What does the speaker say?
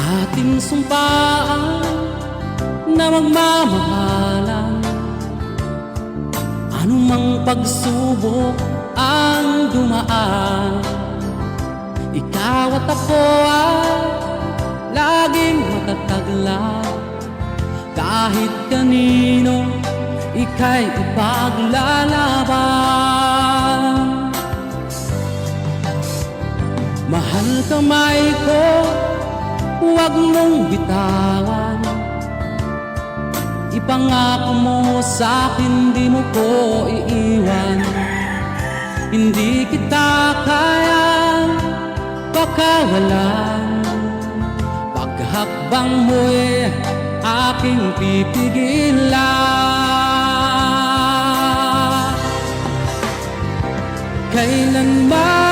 Ating sumpaan na magmamahalan, anumang pagsubok ang dumaan. Ikaw at ako ay laging matataglag, kahit kanino ika'y ipaglalaban. Mahal kamay ko, huwag mong bitawan. Ipangako mo sa'kin, di mo ko iiwan. Hindi kita kayang pakawalan, paghakbang mo'y aking pipigilan. Kailanman